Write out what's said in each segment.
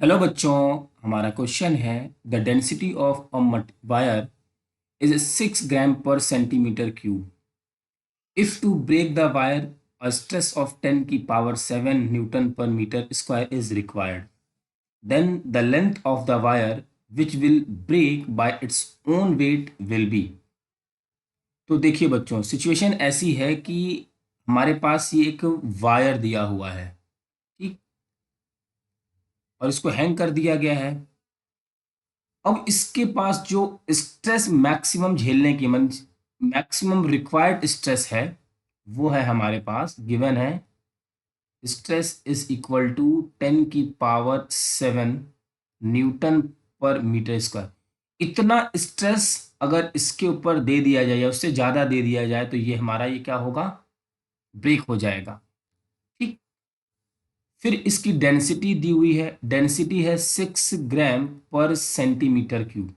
Hello बच्चों, हमारा question है the density of a wire is 6 gram per centimetre cube. If to break the wire a stress of 10 की power 7 newton per metre square is required, then the length of the wire which will break by its own weight will be. तो देखिए बच्चों, situation ऐसी है कि हमारे पास ये एक वायर दिया हुआ है, ठीक, और इसको हैंग कर दिया गया है। अब इसके पास जो स्ट्रेस मैक्सिमम झेलने की मैक्सिमम रिक्वायर्ड स्ट्रेस है, वो है हमारे पास गिवन है। स्ट्रेस इज इक्वल टू 10 की power 7 newton per metre square. इतना स्ट्रेस अगर इसके ऊपर दे दिया जाए या उससे ज़्यादा दे दिया जाए तो ये हमारा ये क्या होगा, ब्रेक हो जाएगा। ठीक, फिर इसकी डेंसिटी दी हुई है, डेंसिटी है 6 ग्राम पर सेंटीमीटर क्यूब।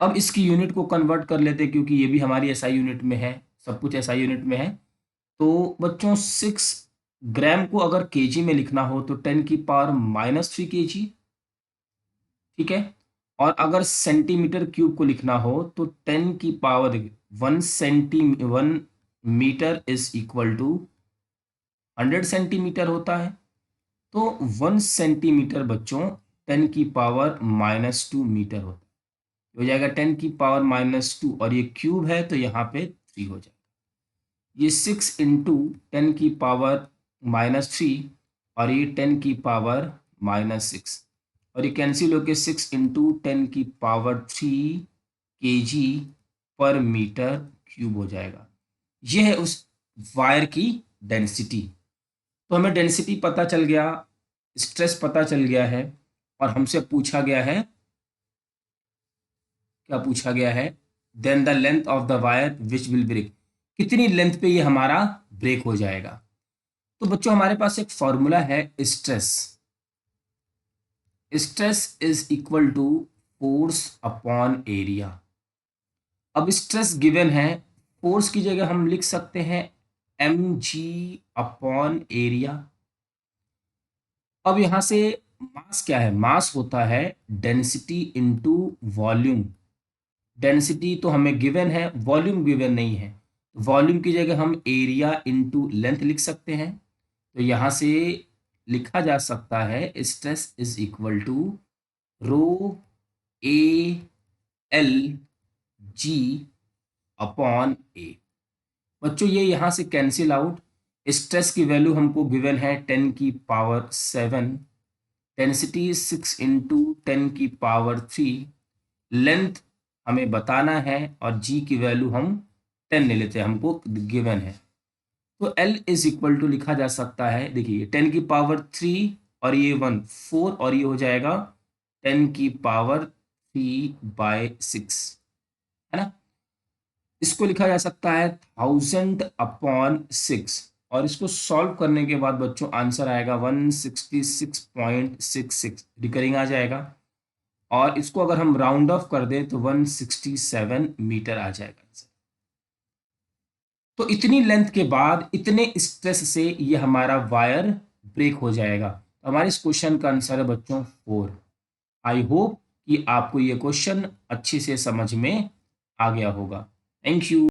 अब इसकी यूनिट को कन्वर्ट कर लेते हैं क्योंकि ये भी हमारी एसआई यूनिट में है, सब कुछ एसआई यूनिट में है। तो बच्चों 6 ग्राम को अगर केजी में लिखना हो तो 10 की पावर -3 केजी, ठीक है। और अगर सेंटीमीटर क्यूब को लिखना हो तो 10 की power 1 metre is equal to 100 centimetre होता है। तो 1 सेंटीमीटर बच्चों 10 की पावर -2 मीटर होता है। हो जाएगा 10 की पावर -2 और ये क्यूब है तो यहाँ पे 3 हो जाएगा। ये 6 इंटू 10 की पावर -3 और ये 10 की पावर -6 और ये कैंसिल होके 6 इंटू 10 की पावर 3 केजी पर मीटर क्यूब हो जाएगा। ये है उस वायर की डेंसिटी। तो हमें डेंसिटी पता चल गया, स्ट्रेस पता चल गया है, और हमसे पूछा गया है, क्या पूछा गया है, then the length of the wire which will break, कितनी लेंथ पे ये हमारा ब्रेक हो जाएगा। तो बच्चों हमारे पास एक फॉर्मूला है, stress stress is equal to force upon area. अब स्ट्रेस गिवन है, फोर्स की जगह हम लिख सकते हैं mg अपॉन एरिया। अब यहां से मास क्या है, मास होता है डेंसिटी इनटू वॉल्यूम। डेंसिटी तो हमें गिवन है, वॉल्यूम गिवन नहीं है। वॉल्यूम की जगह हम एरिया इनटू लेंथ लिख सकते हैं। तो यहां से लिखा जा सकता है stress is equal to rho A L G upon A. बच्चों ये यहां से कैंसिल आउट। स्ट्रेस की वैल्यू हमको गिवन है 10 की पावर 7, डेंसिटी 6 इंटू 10 की पावर 3, लेंथ हमें बताना है और जी की वैल्यू हम 10 ले लेते हैं, हमको गिवन है। तो L इज इक्वल टू लिखा जा सकता है, देखिए 10 की पावर 3 और ये 1 4 और ये हो जाएगा 10 की पावर 3/6, है ना। इसको लिखा जा सकता है 1000/6 और इसको सॉल्व करने के बाद बच्चों आंसर आएगा 166.66 रिकरिंग आ जाएगा। और इसको अगर हम राउंड ऑफ कर दें तो 167 मीटर आ जाएगा। तो इतनी लेंथ के बाद इतने स्ट्रेस से ये हमारा वायर ब्रेक हो जाएगा। तो हमारे इस क्वेश्चन का आंसर है बच्चों 4। आई होप कि आपको ये क्वेश्चन अच्छे से समझ में आ गया होगा। Thank you.